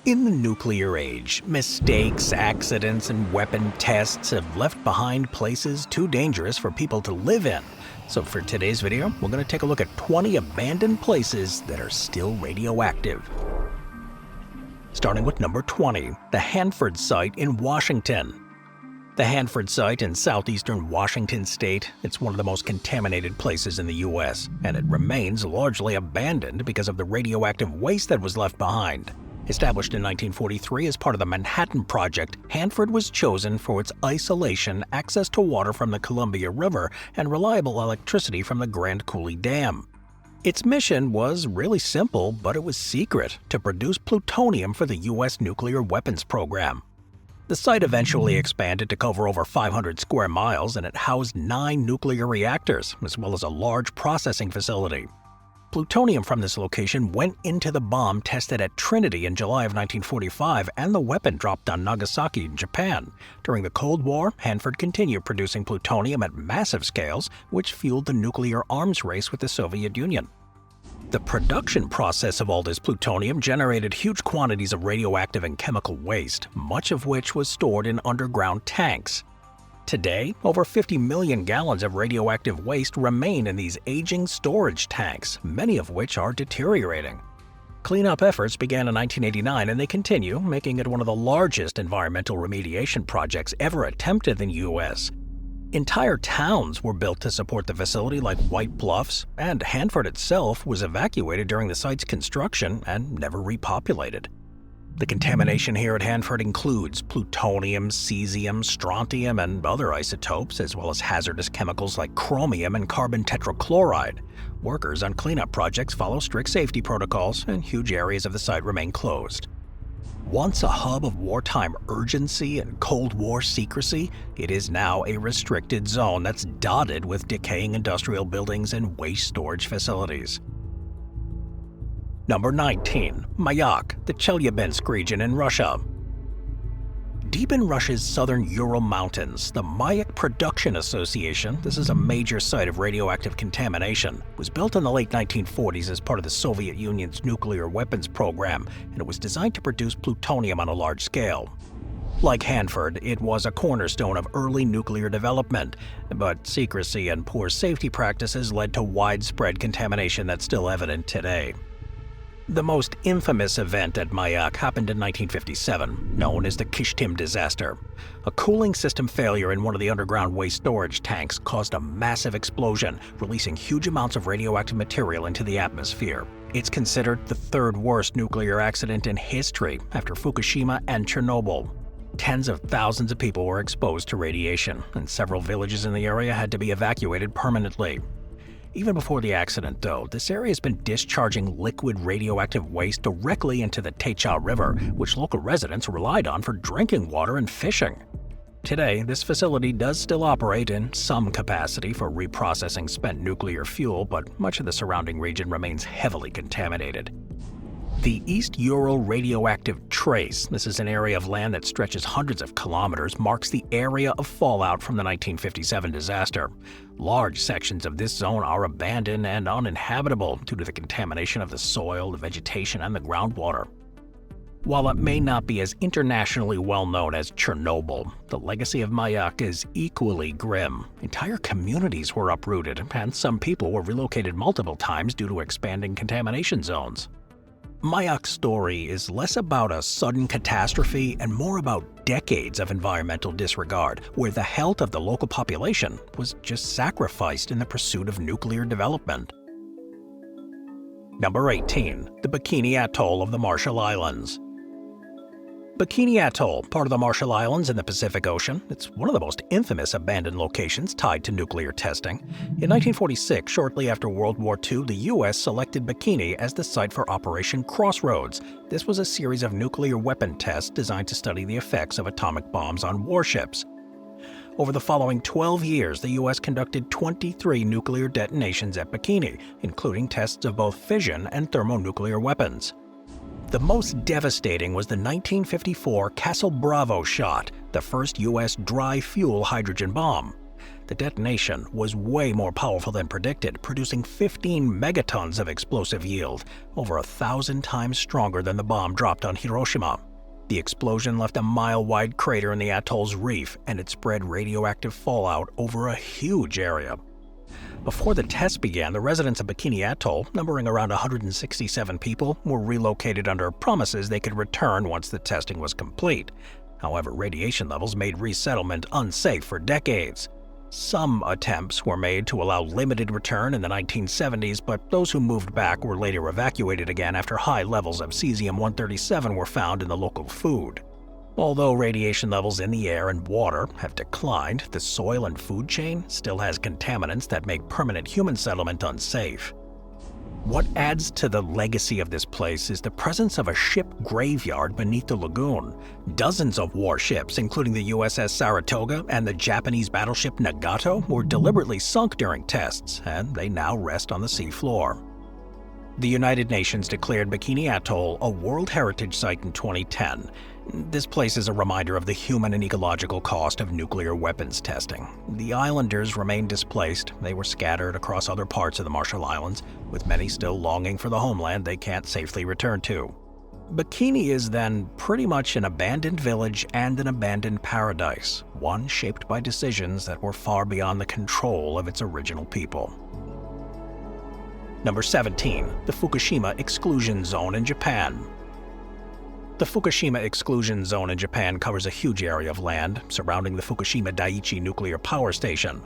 In the nuclear age, mistakes, accidents, and weapon tests have left behind places too dangerous for people to live in. So for today's video, we're going to take a look at 20 abandoned places that are still radioactive. Starting with number 20, the Hanford site in Washington. The Hanford site in southeastern Washington state, it's one of the most contaminated places in the U.S., and it remains largely abandoned because of the radioactive waste that was left behind. Established in 1943 as part of the Manhattan Project, Hanford was chosen for its isolation, access to water from the Columbia River, and reliable electricity from the Grand Coulee Dam. Its mission was really simple, but it was secret: to produce plutonium for the U.S. nuclear weapons program. The site eventually expanded to cover over 500 square miles, and it housed 9 nuclear reactors, as well as a large processing facility. Plutonium from this location went into the bomb tested at Trinity in July of 1945 and the weapon dropped on Nagasaki in Japan. During the Cold War, Hanford continued producing plutonium at massive scales, which fueled the nuclear arms race with the Soviet Union. The production process of all this plutonium generated huge quantities of radioactive and chemical waste, much of which was stored in underground tanks. Today, over 50 million gallons of radioactive waste remain in these aging storage tanks, many of which are deteriorating. Cleanup efforts began in 1989 and they continue, making it one of the largest environmental remediation projects ever attempted in the U.S. Entire towns were built to support the facility, like White Bluffs, and Hanford itself was evacuated during the site's construction and never repopulated. The contamination here at Hanford includes plutonium, cesium, strontium, and other isotopes, as well as hazardous chemicals like chromium and carbon tetrachloride. Workers on cleanup projects follow strict safety protocols, and huge areas of the site remain closed. Once a hub of wartime urgency and Cold War secrecy, it is now a restricted zone that's dotted with decaying industrial buildings and waste storage facilities. Number 19. Mayak, the Chelyabinsk region in Russia. Deep in Russia's southern Ural Mountains, the Mayak Production Association, this is a major site of radioactive contamination, was built in the late 1940s as part of the Soviet Union's nuclear weapons program, and it was designed to produce plutonium on a large scale. Like Hanford, it was a cornerstone of early nuclear development, but secrecy and poor safety practices led to widespread contamination that's still evident today. The most infamous event at Mayak happened in 1957, known as the Kishtim disaster. A cooling system failure in one of the underground waste storage tanks caused a massive explosion, releasing huge amounts of radioactive material into the atmosphere. It's considered the third worst nuclear accident in history, after Fukushima and Chernobyl. Tens of thousands of people were exposed to radiation, and several villages in the area had to be evacuated permanently. Even before the accident, though, this area has been discharging liquid radioactive waste directly into the Techa River, which local residents relied on for drinking water and fishing. Today, this facility does still operate in some capacity for reprocessing spent nuclear fuel, but much of the surrounding region remains heavily contaminated. The East Ural Radioactive Trace, this is an area of land that stretches hundreds of kilometers, marks the area of fallout from the 1957 disaster. Large sections of this zone are abandoned and uninhabitable due to the contamination of the soil, the vegetation, and the groundwater. While it may not be as internationally well known as Chernobyl, the legacy of Mayak is equally grim. Entire communities were uprooted, and some people were relocated multiple times due to expanding contamination zones. Mayak's story is less about a sudden catastrophe and more about decades of environmental disregard, where the health of the local population was just sacrificed in the pursuit of nuclear development. Number 18. The Bikini Atoll of the Marshall Islands. Bikini Atoll, part of the Marshall Islands in the Pacific Ocean, it's one of the most infamous abandoned locations tied to nuclear testing. In 1946, shortly after World War II, the U.S. selected Bikini as the site for Operation Crossroads. This was a series of nuclear weapon tests designed to study the effects of atomic bombs on warships. Over the following 12 years, the U.S. conducted 23 nuclear detonations at Bikini, including tests of both fission and thermonuclear weapons. The most devastating was the 1954 Castle Bravo shot, the first U.S. dry fuel hydrogen bomb. The detonation was way more powerful than predicted, producing 15 megatons of explosive yield, over 1,000 times stronger than the bomb dropped on Hiroshima. The explosion left a mile-wide crater in the atoll's reef, and it spread radioactive fallout over a huge area. Before the test began, the residents of Bikini Atoll, numbering around 167 people, were relocated under promises they could return once the testing was complete. However, radiation levels made resettlement unsafe for decades. Some attempts were made to allow limited return in the 1970s, but those who moved back were later evacuated again after high levels of cesium-137 were found in the local food. Although radiation levels in the air and water have declined, the soil and food chain still has contaminants that make permanent human settlement unsafe. What adds to the legacy of this place is the presence of a ship graveyard beneath the lagoon. Dozens of warships, including the USS Saratoga and the Japanese battleship Nagato, were deliberately sunk during tests, and they now rest on the seafloor. The United Nations declared Bikini Atoll a World Heritage Site in 2010. This place is a reminder of the human and ecological cost of nuclear weapons testing. The islanders remain displaced. They were scattered across other parts of the Marshall Islands, with many still longing for the homeland they can't safely return to. Bikini is then pretty much an abandoned village and an abandoned paradise, one shaped by decisions that were far beyond the control of its original people. Number 17. The Fukushima Exclusion Zone in Japan. The Fukushima Exclusion Zone in Japan covers a huge area of land surrounding the Fukushima Daiichi nuclear power station.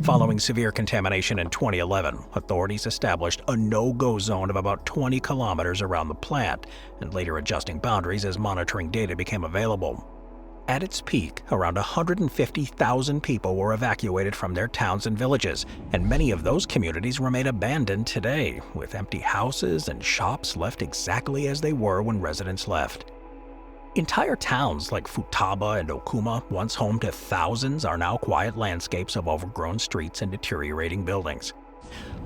Following severe contamination in 2011, authorities established a no-go zone of about 20 kilometers around the plant, and later adjusting boundaries as monitoring data became available. At its peak, around 150,000 people were evacuated from their towns and villages, and many of those communities remain abandoned today, with empty houses and shops left exactly as they were when residents left. Entire towns like Futaba and Okuma, once home to thousands, are now quiet landscapes of overgrown streets and deteriorating buildings.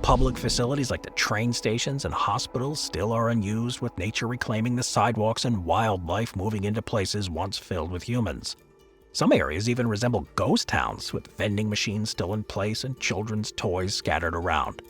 Public facilities like the train stations and hospitals still are unused, with nature reclaiming the sidewalks and wildlife moving into places once filled with humans. Some areas even resemble ghost towns, with vending machines still in place and children's toys scattered around.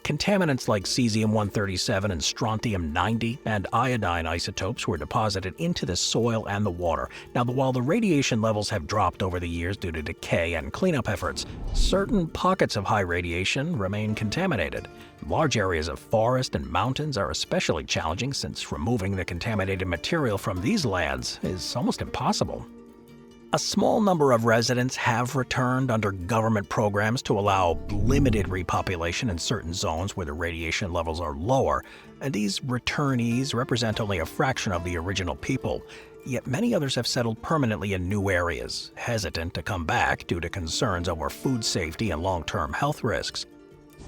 Contaminants like cesium-137 and strontium-90 and iodine isotopes were deposited into the soil and the water. Now, while the radiation levels have dropped over the years due to decay and cleanup efforts, certain pockets of high radiation remain contaminated. Large areas of forest and mountains are especially challenging, since removing the contaminated material from these lands is almost impossible. A small number of residents have returned under government programs to allow limited repopulation in certain zones where the radiation levels are lower, and these returnees represent only a fraction of the original people. Yet many others have settled permanently in new areas, hesitant to come back due to concerns over food safety and long-term health risks.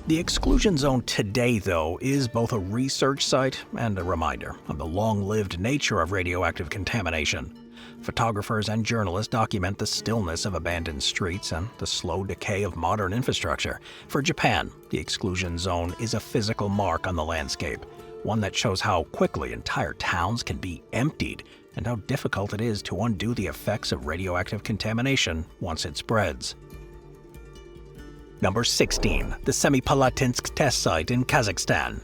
The exclusion zone today, though, is both a research site and a reminder of the long-lived nature of radioactive contamination. Photographers and journalists document the stillness of abandoned streets and the slow decay of modern infrastructure. For Japan, the exclusion zone is a physical mark on the landscape, one that shows how quickly entire towns can be emptied and how difficult it is to undo the effects of radioactive contamination once it spreads. Number 16. The Semipalatinsk Test Site in Kazakhstan.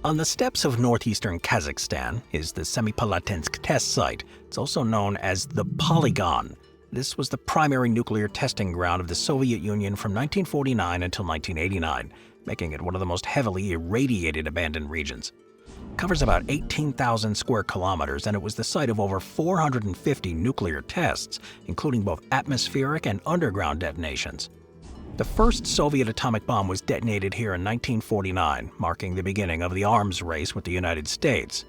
On the steppes of northeastern Kazakhstan is the Semipalatinsk Test Site. It's also known as the Polygon. This was the primary nuclear testing ground of the Soviet Union from 1949 until 1989, making it one of the most heavily irradiated abandoned regions. It covers about 18,000 square kilometers, and it was the site of over 450 nuclear tests, including both atmospheric and underground detonations. The first Soviet atomic bomb was detonated here in 1949, marking the beginning of the arms race with the United States.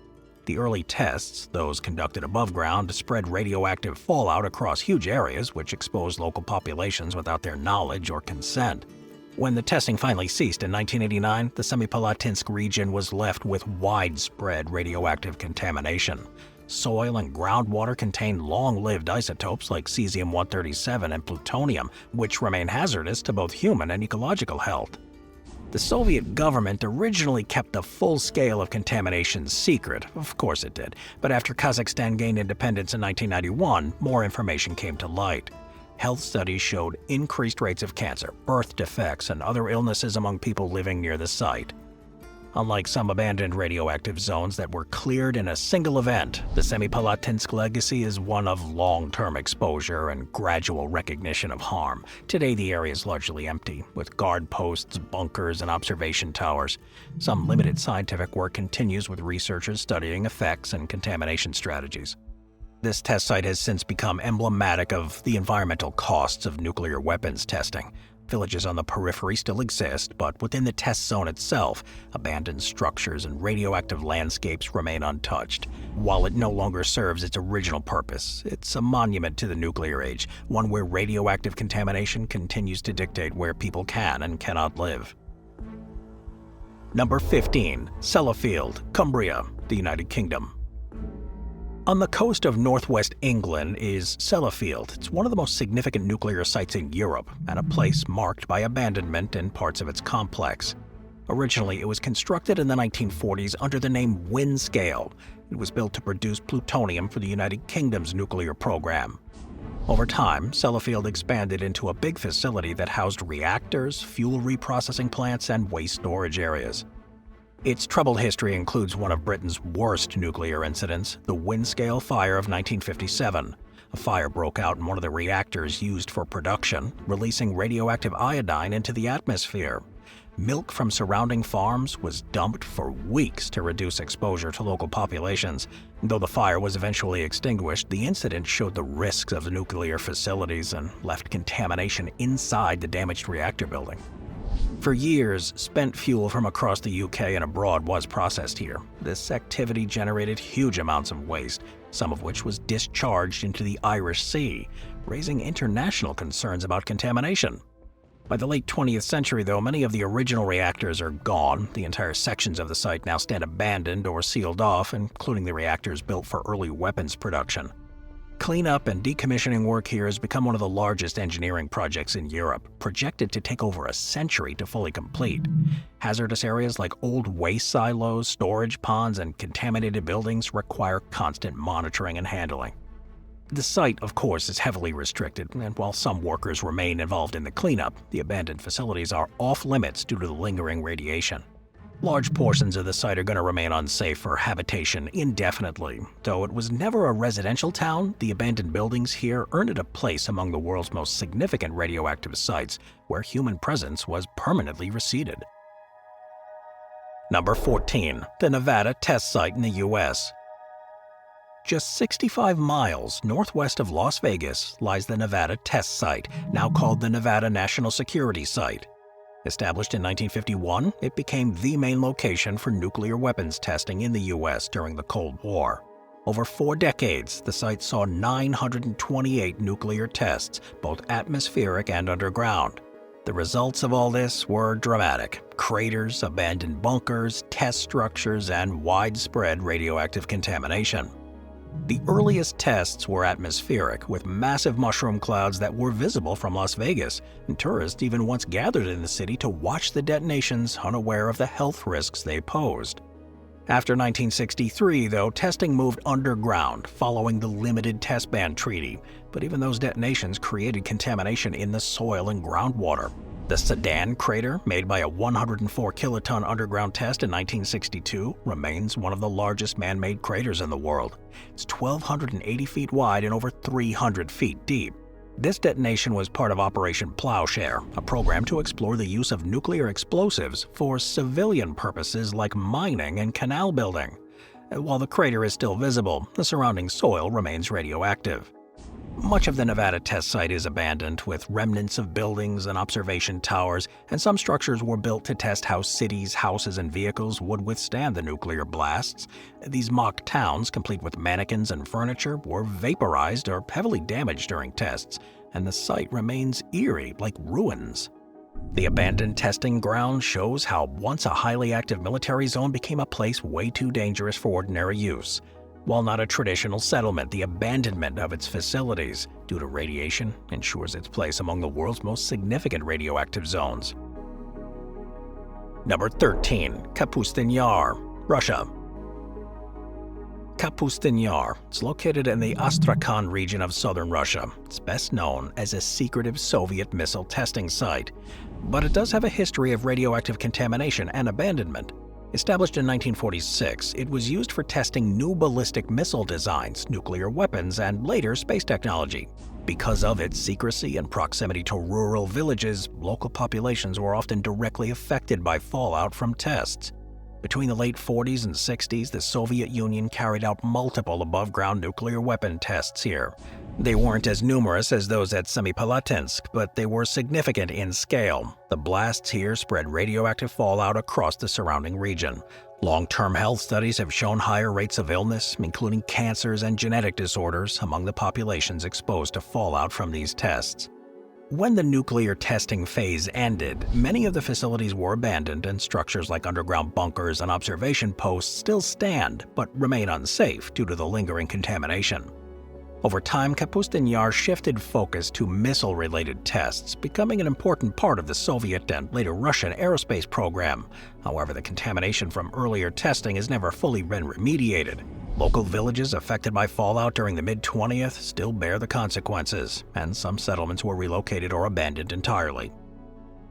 The early tests, those conducted above ground, spread radioactive fallout across huge areas, which exposed local populations without their knowledge or consent. When the testing finally ceased in 1989, the Semipalatinsk region was left with widespread radioactive contamination. Soil and groundwater contain long-lived isotopes like cesium-137 and plutonium, which remain hazardous to both human and ecological health. The Soviet government originally kept the full scale of contamination secret. Of course it did, but after Kazakhstan gained independence in 1991, more information came to light. health studies showed increased rates of cancer, birth defects, and other illnesses among people living near the site. Unlike some abandoned radioactive zones that were cleared in a single event, the Semipalatinsk legacy is one of long-term exposure and gradual recognition of harm. Today, the area is largely empty, with guard posts, bunkers, and observation towers. Some limited scientific work continues with researchers studying effects and contamination strategies. This test site has since become emblematic of the environmental costs of nuclear weapons testing. Villages on the periphery still exist, but within the test zone itself, abandoned structures and radioactive landscapes remain untouched. While it no longer serves its original purpose, it's a monument to the nuclear age, one where radioactive contamination continues to dictate where people can and cannot live. Number 15. Sellafield, Cumbria, the United Kingdom. On the coast of northwest England is Sellafield. It's one of the most significant nuclear sites in Europe, and a place marked by abandonment in parts of its complex. Originally, it was constructed in the 1940s under the name Windscale. It was built to produce plutonium for the United Kingdom's nuclear program. Over time, Sellafield expanded into a big facility that housed reactors, fuel reprocessing plants, and waste storage areas. Its troubled history includes one of Britain's worst nuclear incidents, the Windscale fire of 1957. A fire broke out in one of the reactors used for production, releasing radioactive iodine into the atmosphere. Milk from surrounding farms was dumped for weeks to reduce exposure to local populations. Though the fire was eventually extinguished, the incident showed the risks of nuclear facilities and left contamination inside the damaged reactor building. For years, spent fuel from across the UK and abroad was processed here. This activity generated huge amounts of waste, some of which was discharged into the Irish Sea, raising international concerns about contamination. By the late 20th century, though, many of the original reactors are gone. The entire sections of the site now stand abandoned or sealed off, including the reactors built for early weapons production. Cleanup and decommissioning work here has become one of the largest engineering projects in Europe, projected to take over a century to fully complete. Hazardous areas like old waste silos, storage ponds, and contaminated buildings require constant monitoring and handling. The site, of course, is heavily restricted, and while some workers remain involved in the cleanup, the abandoned facilities are off-limits due to the lingering radiation. Large portions of the site are going to remain unsafe for habitation indefinitely. Though it was never a residential town, the abandoned buildings here earned it a place among the world's most significant radioactive sites, where human presence was permanently receded. Number 14. The Nevada Test Site in the U.S. Just 65 miles northwest of Las Vegas lies the Nevada Test Site, now called the Nevada National Security Site. Established in 1951, it became the main location for nuclear weapons testing in the U.S. during the Cold War. Over 4 decades, the site saw 928 nuclear tests, both atmospheric and underground. The results of all this were dramatic: craters, abandoned bunkers, test structures, and widespread radioactive contamination. The earliest tests were atmospheric, with massive mushroom clouds that were visible from Las Vegas, and tourists even once gathered in the city to watch the detonations, unaware of the health risks they posed. After 1963, though, testing moved underground, following the Limited Test Ban Treaty, but even those detonations created contamination in the soil and groundwater. The Sedan crater, made by a 104-kiloton underground test in 1962, remains one of the largest man-made craters in the world. It's 1,280 feet wide and over 300 feet deep. This detonation was part of Operation Plowshare, a program to explore the use of nuclear explosives for civilian purposes like mining and canal building. While the crater is still visible, the surrounding soil remains radioactive. Much of the Nevada test site is abandoned, with remnants of buildings and observation towers, and some structures were built to test how cities, houses, and vehicles would withstand the nuclear blasts. These mock towns, complete with mannequins and furniture, were vaporized or heavily damaged during tests, and the site remains eerie, like ruins. The abandoned testing ground shows how once a highly active military zone became a place way too dangerous for ordinary use. While not a traditional settlement, the abandonment of its facilities due to radiation ensures its place among the world's most significant radioactive zones. Number 13. Kapustin Yar, Russia. Kapustin Yar. It's located in the Astrakhan region of southern Russia. It's best known as a secretive Soviet missile testing site, but it does have a history of radioactive contamination and abandonment. Established in 1946, it was used for testing new ballistic missile designs, nuclear weapons, and later space technology. Because of its secrecy and proximity to rural villages, local populations were often directly affected by fallout from tests. Between the late 40s and 60s, the Soviet Union carried out multiple above-ground nuclear weapon tests here. They weren't as numerous as those at Semipalatinsk, but they were significant in scale. The blasts here spread radioactive fallout across the surrounding region. Long-term health studies have shown higher rates of illness, including cancers and genetic disorders, among the populations exposed to fallout from these tests. When the nuclear testing phase ended, many of the facilities were abandoned and structures like underground bunkers and observation posts still stand but remain unsafe due to the lingering contamination. Over time, Kapustin Yar shifted focus to missile-related tests, becoming an important part of the Soviet and later Russian aerospace program. However, the contamination from earlier testing has never fully been remediated. Local villages affected by fallout during the mid-20th still bear the consequences, and some settlements were relocated or abandoned entirely.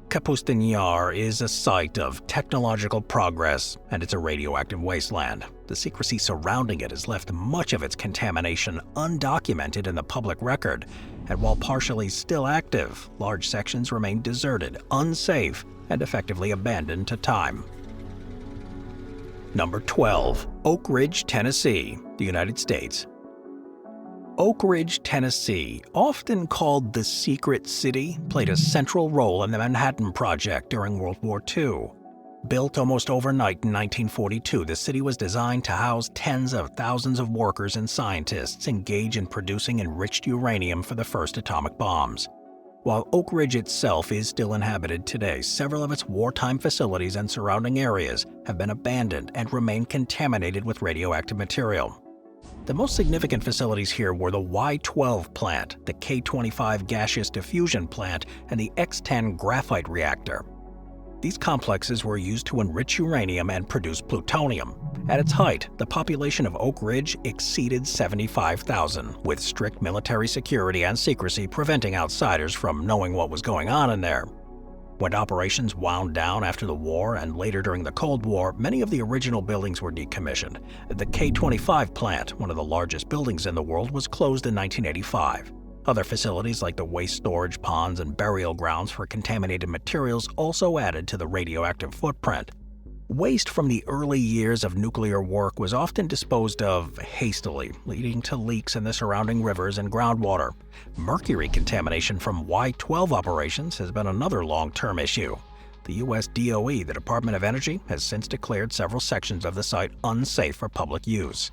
Kapustin Yar is a site of technological progress, and it's a radioactive wasteland. The secrecy surrounding it has left much of its contamination undocumented in the public record, and while partially still active, large sections remain deserted, unsafe, and effectively abandoned to time. Number 12. Oak Ridge, Tennessee, the United States. Oak Ridge, Tennessee, often called the Secret City, played a central role in the Manhattan Project during World War II. Built almost overnight in 1942, the city was designed to house tens of thousands of workers and scientists engaged in producing enriched uranium for the first atomic bombs. While Oak Ridge itself is still inhabited today, several of its wartime facilities and surrounding areas have been abandoned and remain contaminated with radioactive material. The most significant facilities here were the Y-12 plant, the K-25 gaseous diffusion plant, and the X-10 graphite reactor. These complexes were used to enrich uranium and produce plutonium. At its height, the population of Oak Ridge exceeded 75,000, with strict military security and secrecy preventing outsiders from knowing what was going on in there. When operations wound down after the war and later during the Cold War, many of the original buildings were decommissioned. The K-25 plant, one of the largest buildings in the world, was closed in 1985. Other facilities like the waste storage ponds and burial grounds for contaminated materials also added to the radioactive footprint. Waste from the early years of nuclear work was often disposed of hastily, leading to leaks in the surrounding rivers and groundwater. Mercury contamination from Y-12 operations has been another long-term issue. The U.S. DOE, the Department of Energy, has since declared several sections of the site unsafe for public use.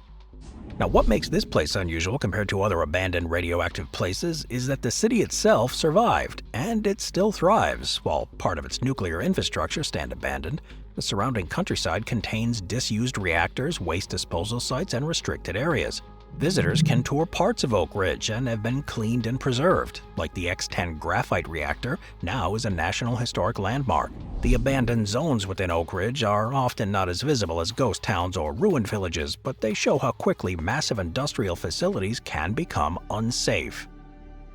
Now, what makes this place unusual compared to other abandoned radioactive places is that the city itself survived, and it still thrives. While part of its nuclear infrastructure stand abandoned, the surrounding countryside contains disused reactors, waste disposal sites, and restricted areas. Visitors can tour parts of Oak Ridge and have been cleaned and preserved, like the X-10 graphite reactor, now is a National Historic Landmark. The abandoned zones within Oak Ridge are often not as visible as ghost towns or ruined villages, but they show how quickly massive industrial facilities can become unsafe.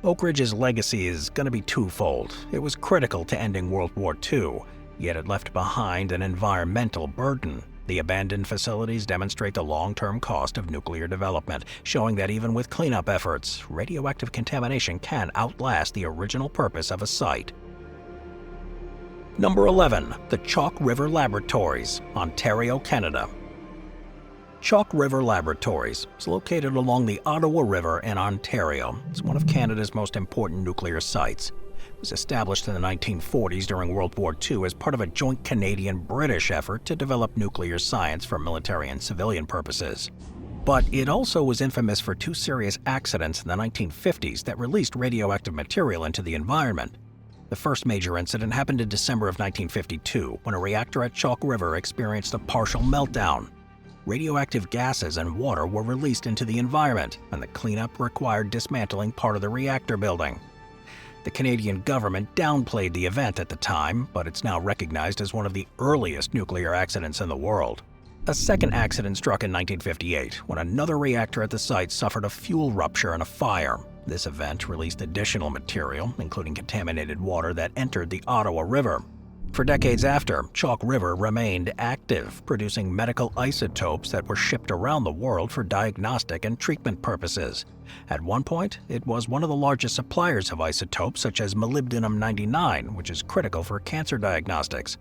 Oak Ridge's legacy is going to be twofold. It was critical to ending World War II, yet it left behind an environmental burden. The abandoned facilities demonstrate the long-term cost of nuclear development, showing that even with cleanup efforts, radioactive contamination can outlast the original purpose of a site. Number 11. The Chalk River Laboratories, Ontario, Canada. Chalk River Laboratories is located along the Ottawa River in Ontario. It's one of Canada's most important nuclear sites. It was established in the 1940s during World War II as part of a joint Canadian-British effort to develop nuclear science for military and civilian purposes. But it also was infamous for two serious accidents in the 1950s that released radioactive material into the environment. The first major incident happened in December of 1952 when a reactor at Chalk River experienced a partial meltdown. Radioactive gases and water were released into the environment, and the cleanup required dismantling part of the reactor building. The Canadian government downplayed the event at the time, but it's now recognized as one of the earliest nuclear accidents in the world. A second accident struck in 1958 when another reactor at the site suffered a fuel rupture and a fire. This event released additional material, including contaminated water that entered the Ottawa River. For decades after, Chalk River remained active, producing medical isotopes that were shipped around the world for diagnostic and treatment purposes. At one point, it was one of the largest suppliers of isotopes such as molybdenum-99, which is critical for cancer diagnostics.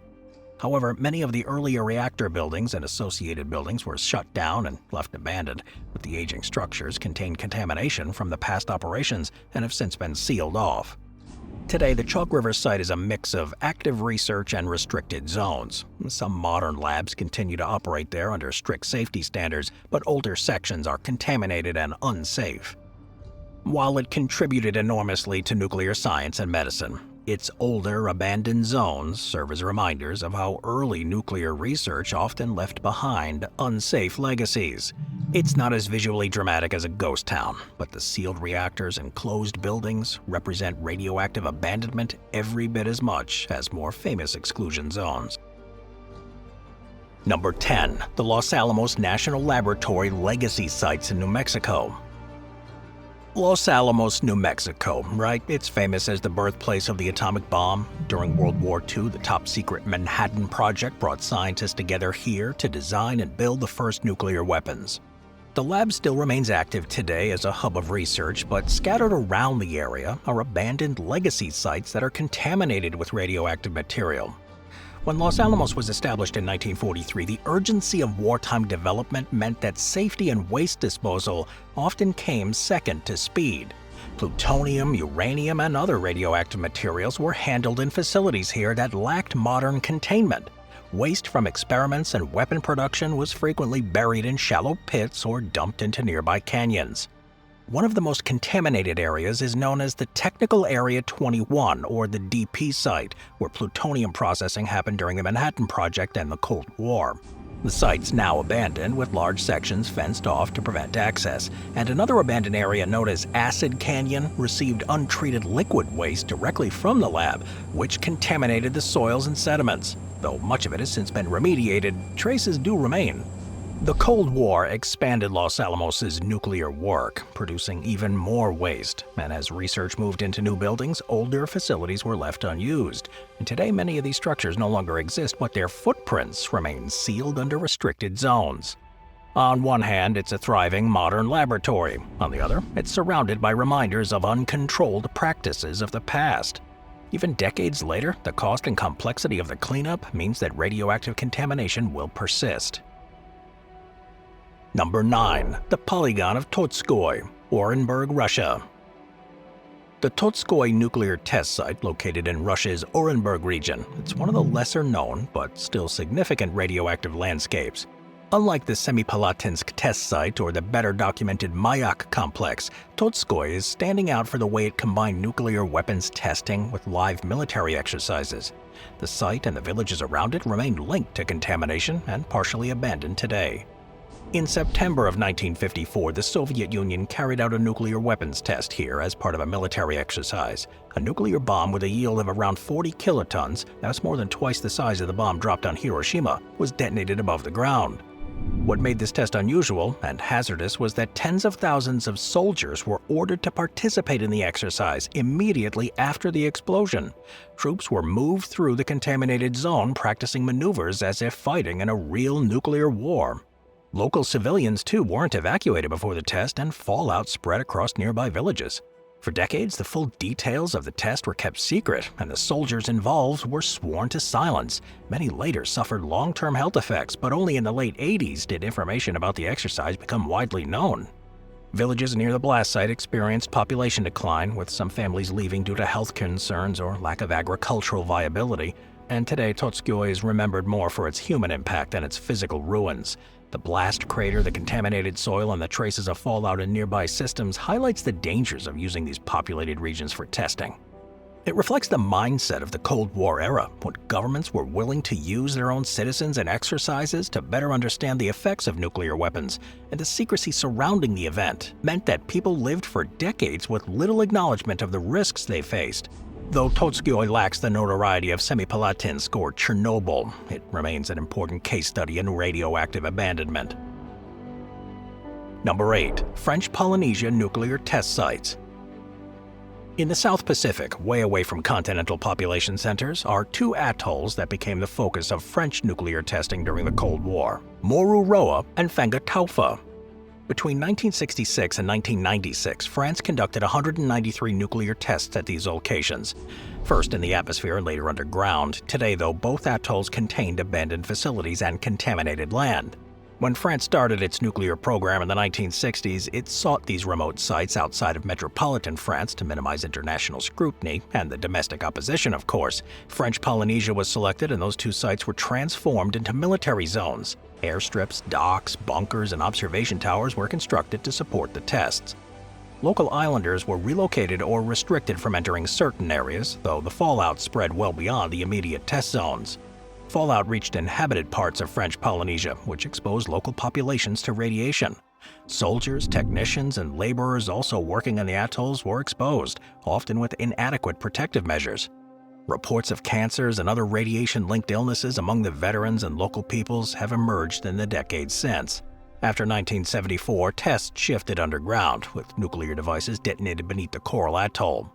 However, many of the earlier reactor buildings and associated buildings were shut down and left abandoned, but the aging structures contained contamination from the past operations and have since been sealed off. Today, the Chalk River site is a mix of active research and restricted zones. Some modern labs continue to operate there under strict safety standards, but older sections are contaminated and unsafe. While it contributed enormously to nuclear science and medicine, its older, abandoned zones serve as reminders of how early nuclear research often left behind unsafe legacies. It's not as visually dramatic as a ghost town, but the sealed reactors and closed buildings represent radioactive abandonment every bit as much as more famous exclusion zones. Number 10. The Los Alamos National Laboratory Legacy Sites in New Mexico. Los Alamos, New Mexico, right? It's famous as the birthplace of the atomic bomb. During World War II, the top-secret Manhattan Project brought scientists together here to design and build the first nuclear weapons. The lab still remains active today as a hub of research, but scattered around the area are abandoned legacy sites that are contaminated with radioactive material. When Los Alamos was established in 1943, the urgency of wartime development meant that safety and waste disposal often came second to speed. Plutonium, uranium, and other radioactive materials were handled in facilities here that lacked modern containment. Waste from experiments and weapon production was frequently buried in shallow pits or dumped into nearby canyons. One of the most contaminated areas is known as the Technical Area 21, or the DP site, where plutonium processing happened during the Manhattan Project and the Cold War. The site's now abandoned, with large sections fenced off to prevent access, and another abandoned area known as Acid Canyon received untreated liquid waste directly from the lab, which contaminated the soils and sediments. Though much of it has since been remediated, traces do remain. The Cold War expanded Los Alamos' nuclear work, producing even more waste, and as research moved into new buildings, older facilities were left unused. And today, many of these structures no longer exist, but their footprints remain sealed under restricted zones. On one hand, it's a thriving modern laboratory. On the other, it's surrounded by reminders of uncontrolled practices of the past. Even decades later, the cost and complexity of the cleanup means that radioactive contamination will persist. Number 9. The Polygon of Totskoy, Orenburg, Russia. The Totskoy nuclear test site, located in Russia's Orenburg region, it's one of the lesser-known but still significant radioactive landscapes. Unlike the Semipalatinsk test site or the better-documented Mayak complex, Totskoy is standing out for the way it combined nuclear weapons testing with live military exercises. The site and the villages around it remain linked to contamination and partially abandoned today. In September of 1954, the Soviet Union carried out a nuclear weapons test here as part of a military exercise. A nuclear bomb with a yield of around 40 kilotons, that's more than twice the size of the bomb dropped on Hiroshima, was detonated above the ground. What made this test unusual and hazardous was that tens of thousands of soldiers were ordered to participate in the exercise immediately after the explosion. Troops were moved through the contaminated zone, practicing maneuvers as if fighting in a real nuclear war. Local civilians, too, weren't evacuated before the test, and fallout spread across nearby villages. For decades, the full details of the test were kept secret, and the soldiers involved were sworn to silence. Many later suffered long-term health effects, but only in the late 80s did information about the exercise become widely known. Villages near the blast site experienced population decline, with some families leaving due to health concerns or lack of agricultural viability, and today Totskoy is remembered more for its human impact than its physical ruins. The blast crater, the contaminated soil, and the traces of fallout in nearby systems highlights the dangers of using these populated regions for testing. It reflects the mindset of the Cold War era, when governments were willing to use their own citizens and exercises to better understand the effects of nuclear weapons, and the secrecy surrounding the event meant that people lived for decades with little acknowledgement of the risks they faced. Though Tolstoy lacks the notoriety of Semipalatinsk or Chernobyl, it remains an important case study in radioactive abandonment. Number 8. French Polynesia nuclear test sites. In the South Pacific, way away from continental population centers, are two atolls that became the focus of French nuclear testing during the Cold War: Mururoa and Fangataufa. Between 1966 and 1996, France conducted 193 nuclear tests at these locations, first in the atmosphere and later underground. Today, though, both atolls contained abandoned facilities and contaminated land. When France started its nuclear program in the 1960s, it sought these remote sites outside of metropolitan France to minimize international scrutiny and the domestic opposition, of course. French Polynesia was selected, and those two sites were transformed into military zones. Airstrips, docks, bunkers, and observation towers were constructed to support the tests. Local islanders were relocated or restricted from entering certain areas, though the fallout spread well beyond the immediate test zones. Fallout reached inhabited parts of French Polynesia, which exposed local populations to radiation. Soldiers, technicians, and laborers also working on the atolls were exposed, often with inadequate protective measures. Reports of cancers and other radiation-linked illnesses among the veterans and local peoples have emerged in the decades since. After 1974, tests shifted underground, with nuclear devices detonated beneath the coral atoll.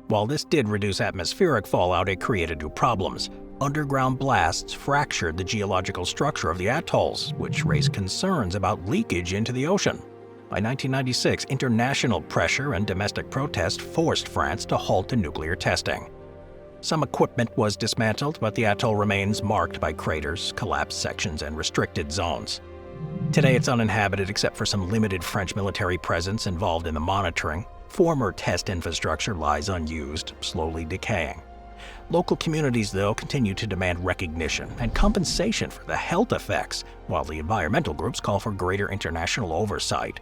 While this did reduce atmospheric fallout, it created new problems. Underground blasts fractured the geological structure of the atolls, which raised concerns about leakage into the ocean. By 1996, international pressure and domestic protest forced France to halt the nuclear testing. Some equipment was dismantled, but the atoll remains marked by craters, collapsed sections, and restricted zones. Today it's uninhabited except for some limited French military presence involved in the monitoring. Former test infrastructure lies unused, slowly decaying. Local communities, though, continue to demand recognition and compensation for the health effects, while the environmental groups call for greater international oversight.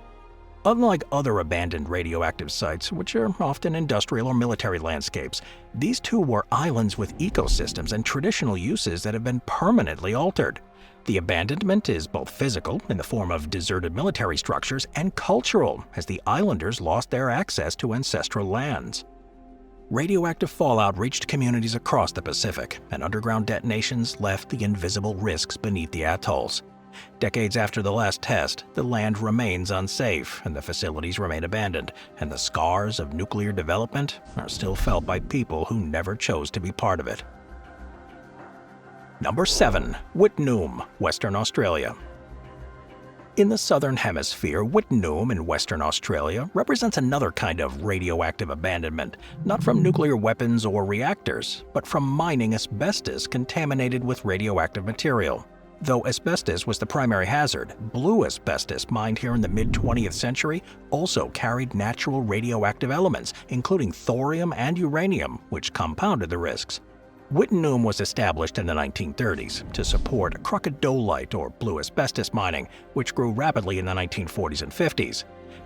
Unlike other abandoned radioactive sites, which are often industrial or military landscapes, these two were islands with ecosystems and traditional uses that have been permanently altered. The abandonment is both physical, in the form of deserted military structures, and cultural, as the islanders lost their access to ancestral lands. Radioactive fallout reached communities across the Pacific, and underground detonations left the invisible risks beneath the atolls. Decades after the last test, the land remains unsafe, and the facilities remain abandoned, and the scars of nuclear development are still felt by people who never chose to be part of it. Number 7. Wittenoom, Western Australia. In the Southern Hemisphere, Wittenoom in Western Australia represents another kind of radioactive abandonment, not from nuclear weapons or reactors, but from mining asbestos contaminated with radioactive material. Though asbestos was the primary hazard, blue asbestos mined here in the mid-20th century also carried natural radioactive elements, including thorium and uranium, which compounded the risks. Wittenoom was established in the 1930s to support crocodolite or blue asbestos mining, which grew rapidly in the 1940s and 50s.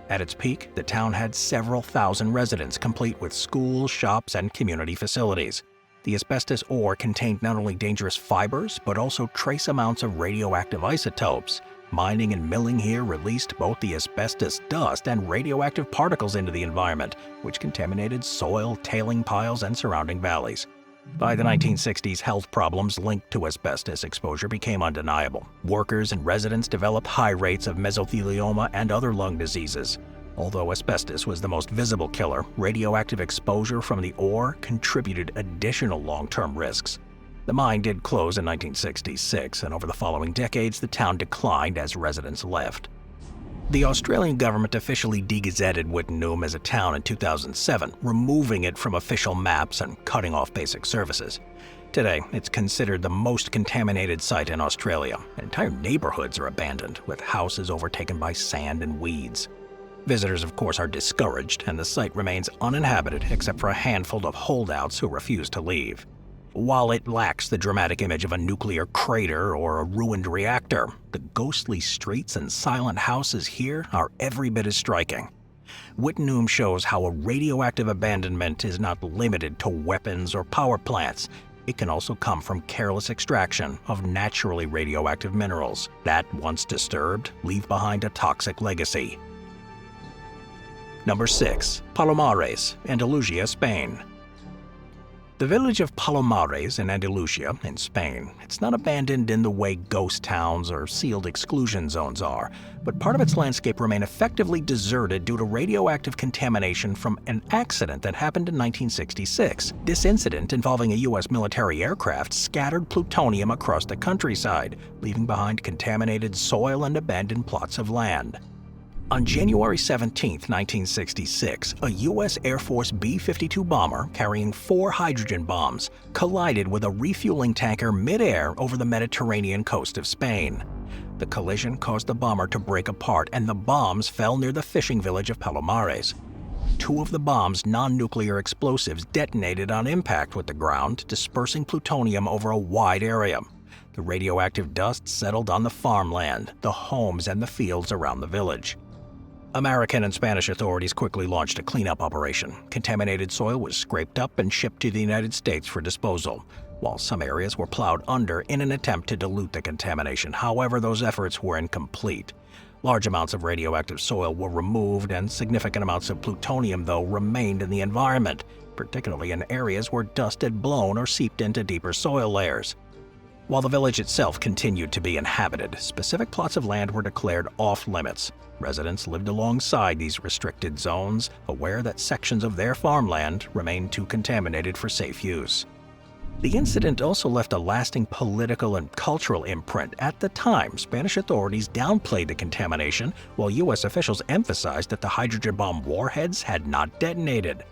At its peak, the town had several thousand residents, complete with schools, shops, and community facilities. The asbestos ore contained not only dangerous fibers, but also trace amounts of radioactive isotopes. Mining and milling here released both the asbestos dust and radioactive particles into the environment, which contaminated soil, tailing piles, and surrounding valleys. By the 1960s, health problems linked to asbestos exposure became undeniable. Workers and residents developed high rates of mesothelioma and other lung diseases. Although asbestos was the most visible killer, radioactive exposure from the ore contributed additional long-term risks. The mine did close in 1966, and over the following decades, the town declined as residents left. The Australian government officially de-gazetted Wittenoom as a town in 2007, removing it from official maps and cutting off basic services. Today, it's considered the most contaminated site in Australia. Entire neighborhoods are abandoned, with houses overtaken by sand and weeds. Visitors, of course, are discouraged, and the site remains uninhabited except for a handful of holdouts who refuse to leave. While it lacks the dramatic image of a nuclear crater or a ruined reactor, the ghostly streets and silent houses here are every bit as striking. Wittenoom shows how a radioactive abandonment is not limited to weapons or power plants. It can also come from careless extraction of naturally radioactive minerals that, once disturbed, leave behind a toxic legacy. Number 6. Palomares, Andalusia, Spain. The village of Palomares in Andalusia, in Spain, it's not abandoned in the way ghost towns or sealed exclusion zones are, but part of its landscape remained effectively deserted due to radioactive contamination from an accident that happened in 1966. This incident, involving a U.S. military aircraft, scattered plutonium across the countryside, leaving behind contaminated soil and abandoned plots of land. On January 17, 1966, a U.S. Air Force B-52 bomber carrying 4 hydrogen bombs collided with a refueling tanker mid-air over the Mediterranean coast of Spain. The collision caused the bomber to break apart, and the bombs fell near the fishing village of Palomares. 2 of the bombs' non-nuclear explosives detonated on impact with the ground, dispersing plutonium over a wide area. The radioactive dust settled on the farmland, the homes, and the fields around the village. American and Spanish authorities quickly launched a cleanup operation. Contaminated soil was scraped up and shipped to the United States for disposal, while some areas were plowed under in an attempt to dilute the contamination. However, those efforts were incomplete. Large amounts of radioactive soil were removed, and significant amounts of plutonium, though, remained in the environment, particularly in areas where dust had blown or seeped into deeper soil layers. While the village itself continued to be inhabited, specific plots of land were declared off-limits. Residents lived alongside these restricted zones, aware that sections of their farmland remained too contaminated for safe use. The incident also left a lasting political and cultural imprint. At the time, Spanish authorities downplayed the contamination, while U.S. officials emphasized that the hydrogen bomb warheads had not detonated.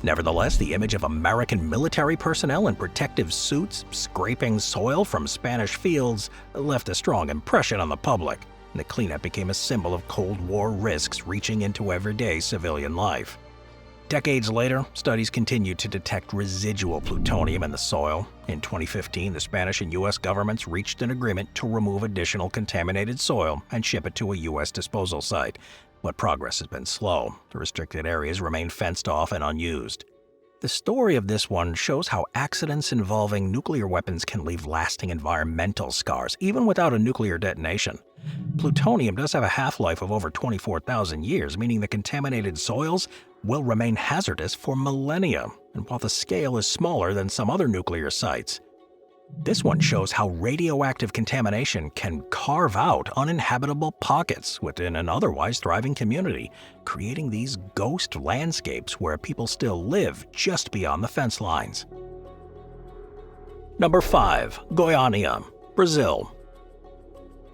Nevertheless, the image of American military personnel in protective suits scraping soil from Spanish fields left a strong impression on the public. The cleanup became a symbol of Cold War risks reaching into everyday civilian life. Decades later, studies continued to detect residual plutonium in the soil. In 2015, the Spanish and U.S. governments reached an agreement to remove additional contaminated soil and ship it to a U.S. disposal site. But progress has been slow. The restricted areas remain fenced off and unused. The story of this one shows how accidents involving nuclear weapons can leave lasting environmental scars, even without a nuclear detonation. Plutonium does have a half-life of over 24,000 years, meaning the contaminated soils will remain hazardous for millennia, and while the scale is smaller than some other nuclear sites, this one shows how radioactive contamination can carve out uninhabitable pockets within an otherwise thriving community, creating these ghost landscapes where people still live just beyond the fence lines. Number 5. Goiânia, Brazil.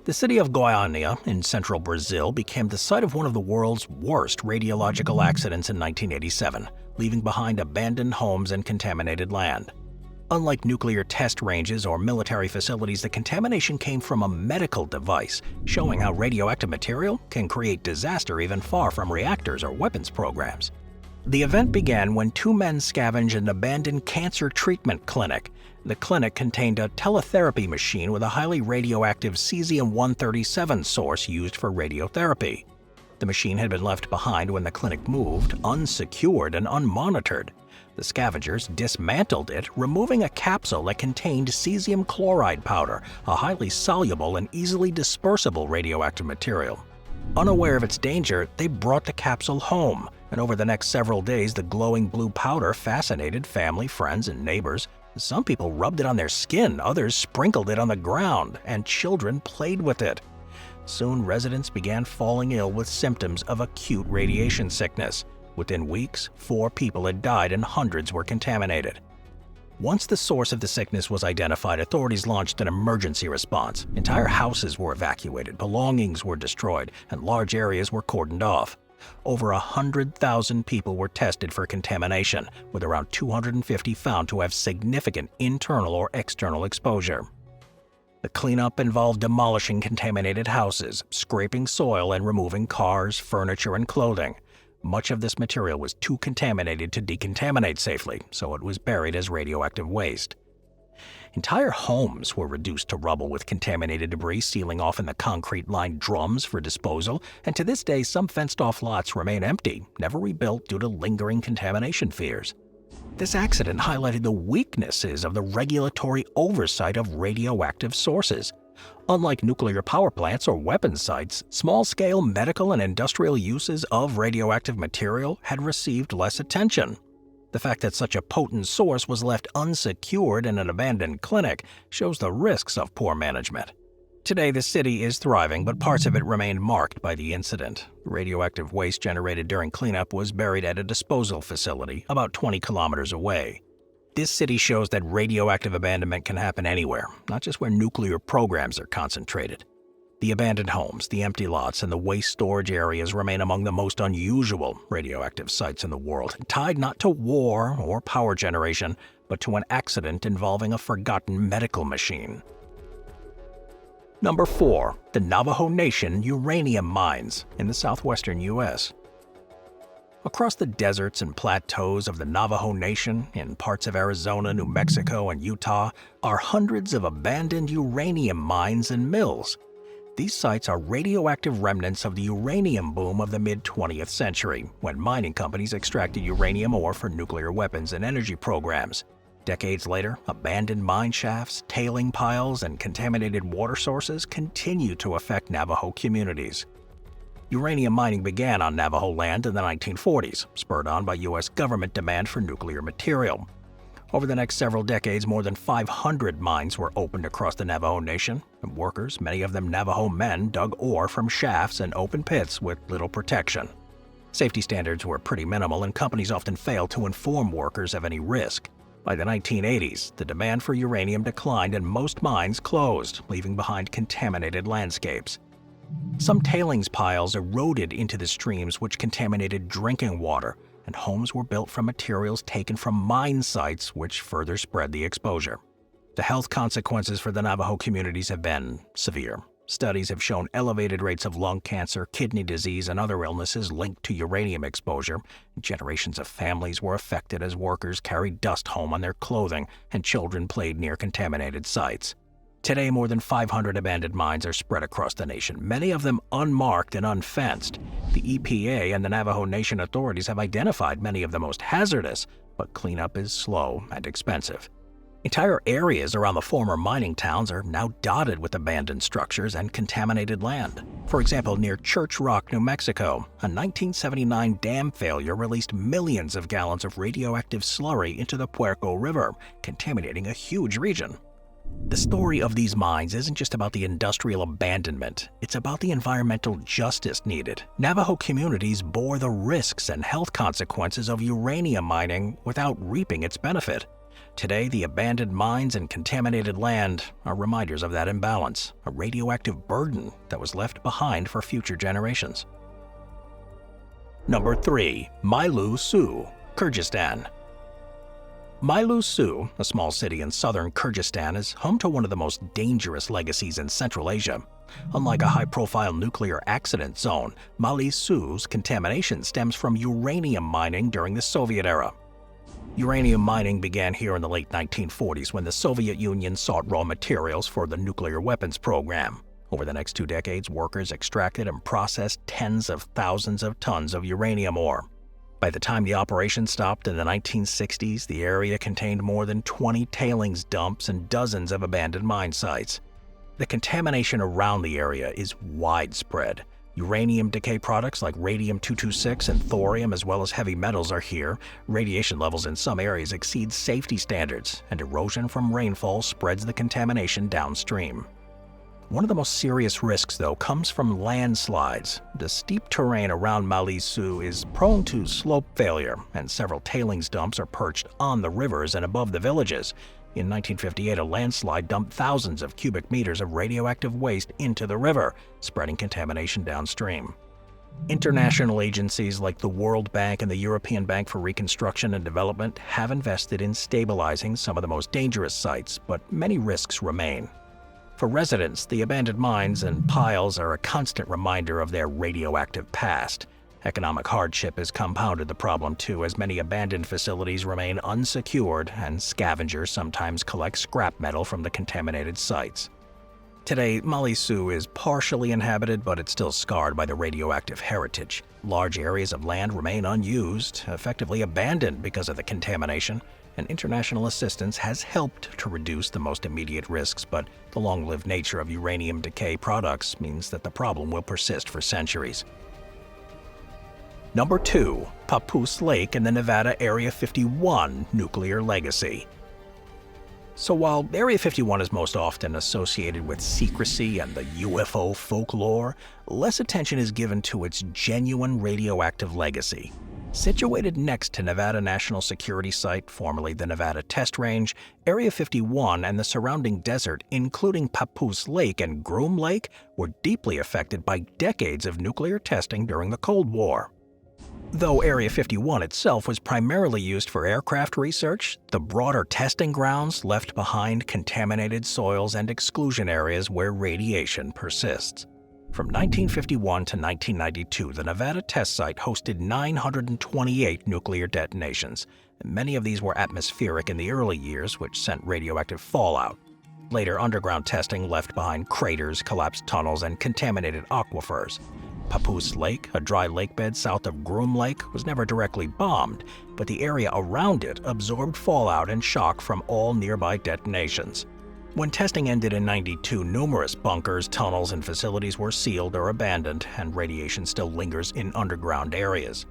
The city of Goiânia in central Brazil became the site of one of the world's worst radiological accidents in 1987, leaving behind abandoned homes and contaminated land. Unlike nuclear test ranges or military facilities, the contamination came from a medical device, showing how radioactive material can create disaster even far from reactors or weapons programs. The event began when 2 men scavenged an abandoned cancer treatment clinic. The clinic contained a teletherapy machine with a highly radioactive cesium-137 source used for radiotherapy. The machine had been left behind when the clinic moved, unsecured and unmonitored. The scavengers dismantled it, removing a capsule that contained cesium chloride powder, a highly soluble and easily dispersible radioactive material. Unaware of its danger, they brought the capsule home, and over the next several days the glowing blue powder fascinated family, friends, and neighbors. Some people rubbed it on their skin, others sprinkled it on the ground, and children played with it. Soon residents began falling ill with symptoms of acute radiation sickness. Within weeks, 4 people had died and hundreds were contaminated. Once the source of the sickness was identified, authorities launched an emergency response. Entire houses were evacuated, belongings were destroyed, and large areas were cordoned off. Over 100,000 people were tested for contamination, with around 250 found to have significant internal or external exposure. The cleanup involved demolishing contaminated houses, scraping soil, and removing cars, furniture, and clothing. Much of this material was too contaminated to decontaminate safely, so it was buried as radioactive waste. Entire homes were reduced to rubble with contaminated debris sealing off in the concrete-lined drums for disposal, and to this day some fenced-off lots remain empty, never rebuilt due to lingering contamination fears. This accident highlighted the weaknesses of the regulatory oversight of radioactive sources. Unlike nuclear power plants or weapons sites, small-scale medical and industrial uses of radioactive material had received less attention. The fact that such a potent source was left unsecured in an abandoned clinic shows the risks of poor management. Today, the city is thriving, but parts of it remain marked by the incident. Radioactive waste generated during cleanup was buried at a disposal facility about 20 kilometers away. This city shows that radioactive abandonment can happen anywhere, not just where nuclear programs are concentrated. The abandoned homes, the empty lots, and the waste storage areas remain among the most unusual radioactive sites in the world, tied not to war or power generation, but to an accident involving a forgotten medical machine. Number 4. The Navajo Nation uranium mines in the southwestern U.S. Across the deserts and plateaus of the Navajo Nation, in parts of Arizona, New Mexico, and Utah, are hundreds of abandoned uranium mines and mills. These sites are radioactive remnants of the uranium boom of the mid-20th century, when mining companies extracted uranium ore for nuclear weapons and energy programs. Decades later, abandoned mine shafts, tailing piles, and contaminated water sources continue to affect Navajo communities. Uranium mining began on Navajo land in the 1940s, spurred on by U.S. government demand for nuclear material. Over the next several decades, more than 500 mines were opened across the Navajo Nation, and workers, many of them Navajo men, dug ore from shafts and open pits with little protection. Safety standards were pretty minimal, and companies often failed to inform workers of any risk. By the 1980s, the demand for uranium declined and most mines closed, leaving behind contaminated landscapes. Some tailings piles eroded into the streams, which contaminated drinking water, and homes were built from materials taken from mine sites, which further spread the exposure. The health consequences for the Navajo communities have been severe. Studies have shown elevated rates of lung cancer, kidney disease, and other illnesses linked to uranium exposure. Generations of families were affected as workers carried dust home on their clothing and children played near contaminated sites. Today, more than 500 abandoned mines are spread across the nation, many of them unmarked and unfenced. The EPA and the Navajo Nation authorities have identified many of the most hazardous, but cleanup is slow and expensive. Entire areas around the former mining towns are now dotted with abandoned structures and contaminated land. For example, near Church Rock, New Mexico, a 1979 dam failure released millions of gallons of radioactive slurry into the Puerco River, contaminating a huge region. The story of these mines isn't just about the industrial abandonment, it's about the environmental justice needed. Navajo communities bore the risks and health consequences of uranium mining without reaping its benefit. Today, the abandoned mines and contaminated land are reminders of that imbalance, a radioactive burden that was left behind for future generations. Number 3. Mailu Su, Kyrgyzstan. Mailu Su, a small city in southern Kyrgyzstan, is home to one of the most dangerous legacies in Central Asia. Unlike a high-profile nuclear accident zone, Mailu Su's contamination stems from uranium mining during the Soviet era. Uranium mining began here in the late 1940s when the Soviet Union sought raw materials for the nuclear weapons program. Over the next 2 decades, workers extracted and processed tens of thousands of tons of uranium ore. By the time the operation stopped in the 1960s, the area contained more than 20 tailings dumps and dozens of abandoned mine sites. The contamination around the area is widespread. Uranium decay products like radium-226 and thorium, as well as heavy metals, are here. Radiation levels in some areas exceed safety standards, and erosion from rainfall spreads the contamination downstream. One of the most serious risks, though, comes from landslides. The steep terrain around Mailu Su is prone to slope failure, and several tailings dumps are perched on the rivers and above the villages. In 1958, a landslide dumped thousands of cubic meters of radioactive waste into the river, spreading contamination downstream. International agencies like the World Bank and the European Bank for Reconstruction and Development have invested in stabilizing some of the most dangerous sites, but many risks remain. For residents, the abandoned mines and piles are a constant reminder of their radioactive past. Economic hardship has compounded the problem too, as many abandoned facilities remain unsecured and scavengers sometimes collect scrap metal from the contaminated sites. Today, Mailu Su is partially inhabited, but it's still scarred by the radioactive heritage. Large areas of land remain unused, effectively abandoned because of the contamination, and international assistance has helped to reduce the most immediate risks, but the long-lived nature of uranium decay products means that the problem will persist for centuries. Number 2. Papoose Lake and the Nevada Area 51 nuclear legacy. So while Area 51 is most often associated with secrecy and the UFO folklore, less attention is given to its genuine radioactive legacy. Situated next to Nevada National Security Site, formerly the Nevada Test Range, Area 51 and the surrounding desert, including Papoose Lake and Groom Lake, were deeply affected by decades of nuclear testing during the Cold War. Though Area 51 itself was primarily used for aircraft research, the broader testing grounds left behind contaminated soils and exclusion areas where radiation persists. From 1951 to 1992, the Nevada test site hosted 928 nuclear detonations. Many of these were atmospheric in the early years, which sent radioactive fallout. Later, underground testing left behind craters, collapsed tunnels, and contaminated aquifers. Papoose Lake, a dry lakebed south of Groom Lake, was never directly bombed, but the area around it absorbed fallout and shock from all nearby detonations. When testing ended in '92, numerous bunkers, tunnels, and facilities were sealed or abandoned, and radiation still lingers in underground areas.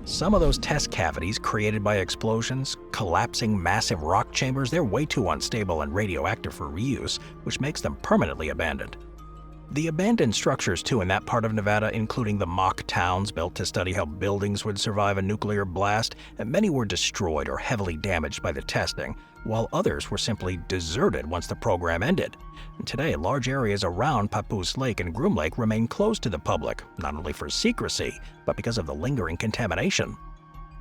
Some of those test cavities created by explosions, collapsing massive rock chambers, they're way too unstable and radioactive for reuse, which makes them permanently abandoned. The abandoned structures, too, in that part of Nevada, including the mock towns built to study how buildings would survive a nuclear blast, and many were destroyed or heavily damaged by the testing, while others were simply deserted once the program ended. And today, large areas around Papoose Lake and Groom Lake remain closed to the public, not only for secrecy, but because of the lingering contamination.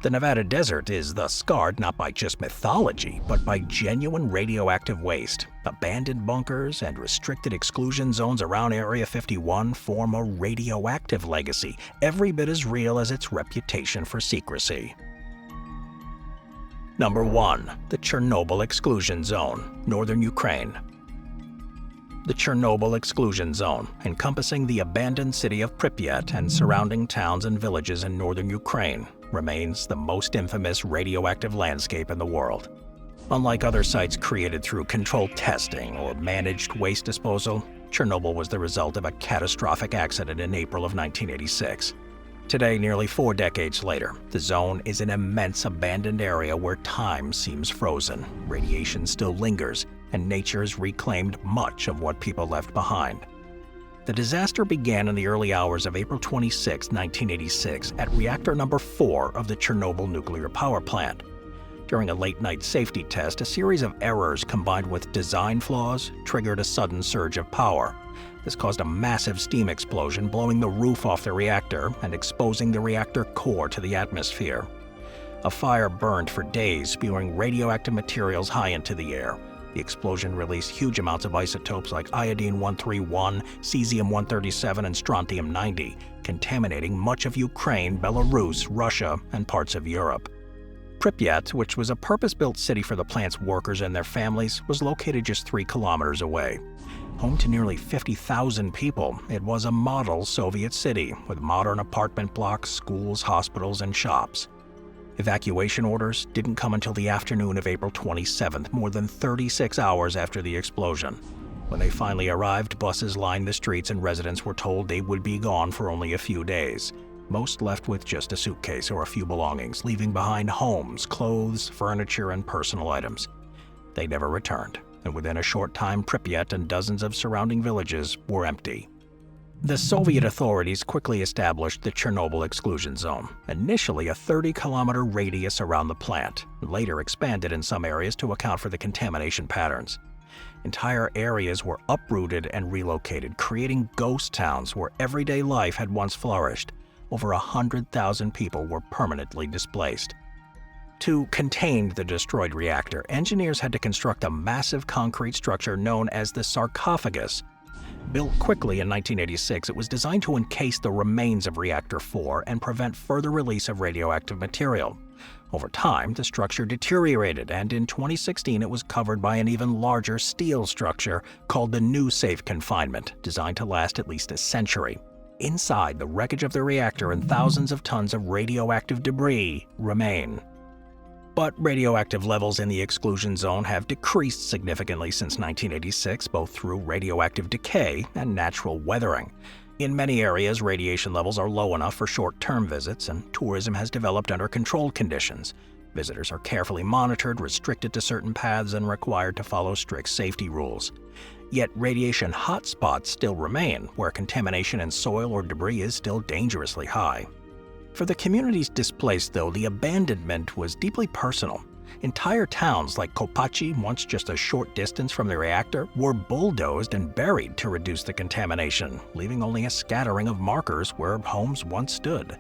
The Nevada desert is thus scarred not by just mythology, but by genuine radioactive waste. Abandoned bunkers and restricted exclusion zones around Area 51 form a radioactive legacy, every bit as real as its reputation for secrecy. Number 1. The Chernobyl Exclusion Zone, Northern Ukraine. The Chernobyl Exclusion Zone, encompassing the abandoned city of Pripyat and surrounding towns and villages in northern Ukraine, remains the most infamous radioactive landscape in the world. Unlike other sites created through controlled testing or managed waste disposal, Chernobyl was the result of a catastrophic accident in April of 1986. Today, nearly 4 decades later, the zone is an immense abandoned area where time seems frozen, radiation still lingers, and nature has reclaimed much of what people left behind. The disaster began in the early hours of April 26, 1986, at reactor number 4 of the Chernobyl nuclear power plant. During a late-night safety test, a series of errors combined with design flaws triggered a sudden surge of power. This caused a massive steam explosion, blowing the roof off the reactor and exposing the reactor core to the atmosphere. A fire burned for days, spewing radioactive materials high into the air. The explosion released huge amounts of isotopes like iodine-131, cesium-137, and strontium-90, contaminating much of Ukraine, Belarus, Russia, and parts of Europe. Pripyat, which was a purpose-built city for the plant's workers and their families, was located just 3 kilometers away. Home to nearly 50,000 people, it was a model Soviet city with modern apartment blocks, schools, hospitals, and shops. Evacuation orders didn't come until the afternoon of April 27th, more than 36 hours after the explosion. When they finally arrived, buses lined the streets and residents were told they would be gone for only a few days. Most left with just a suitcase or a few belongings, leaving behind homes, clothes, furniture, and personal items. They never returned, and within a short time, Pripyat and dozens of surrounding villages were empty. The Soviet authorities quickly established the Chernobyl exclusion zone, initially a 30-kilometer radius around the plant, later expanded in some areas to account for the contamination patterns. Entire areas were uprooted and relocated, creating ghost towns where everyday life had once flourished. Over 100,000 people were permanently displaced. To contain the destroyed reactor, engineers had to construct a massive concrete structure known as the sarcophagus. Built quickly in 1986, it was designed to encase the remains of Reactor 4 and prevent further release of radioactive material. Over time, the structure deteriorated, and in 2016 it was covered by an even larger steel structure called the New Safe Confinement, designed to last at least a century. Inside, the wreckage of the reactor and thousands of tons of radioactive debris remain. But radioactive levels in the exclusion zone have decreased significantly since 1986, both through radioactive decay and natural weathering. In many areas, radiation levels are low enough for short-term visits, and tourism has developed under controlled conditions. Visitors are carefully monitored, restricted to certain paths, and required to follow strict safety rules. Yet radiation hotspots still remain, where contamination in soil or debris is still dangerously high. For the communities displaced, though, the abandonment was deeply personal. Entire towns like Kopachi, once just a short distance from the reactor, were bulldozed and buried to reduce the contamination, leaving only a scattering of markers where homes once stood.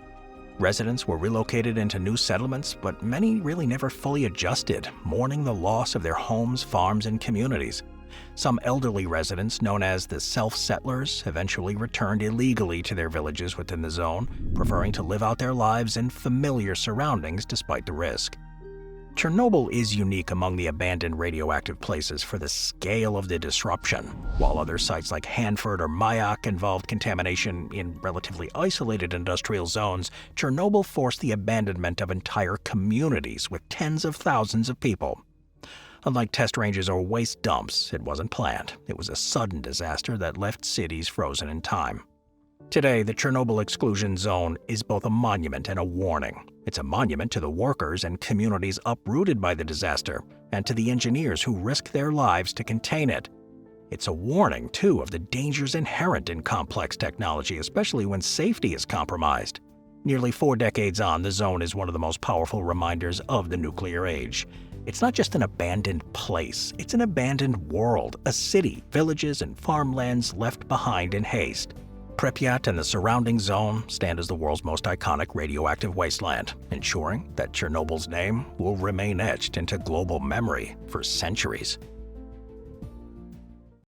Residents were relocated into new settlements, but many really never fully adjusted, mourning the loss of their homes, farms, and communities. Some elderly residents, known as the self-settlers, eventually returned illegally to their villages within the zone, preferring to live out their lives in familiar surroundings despite the risk. Chernobyl is unique among the abandoned radioactive places for the scale of the disruption. While other sites like Hanford or Mayak involved contamination in relatively isolated industrial zones, Chernobyl forced the abandonment of entire communities with tens of thousands of people. Unlike test ranges or waste dumps, it wasn't planned. It was a sudden disaster that left cities frozen in time. Today, the Chernobyl exclusion zone is both a monument and a warning. It's a monument to the workers and communities uprooted by the disaster, and to the engineers who risked their lives to contain it. It's a warning, too, of the dangers inherent in complex technology, especially when safety is compromised. Nearly 4 decades on, the zone is one of the most powerful reminders of the nuclear age. It's not just an abandoned place, it's an abandoned world, a city, villages, and farmlands left behind in haste. Pripyat and the surrounding zone stand as the world's most iconic radioactive wasteland, ensuring that Chernobyl's name will remain etched into global memory for centuries.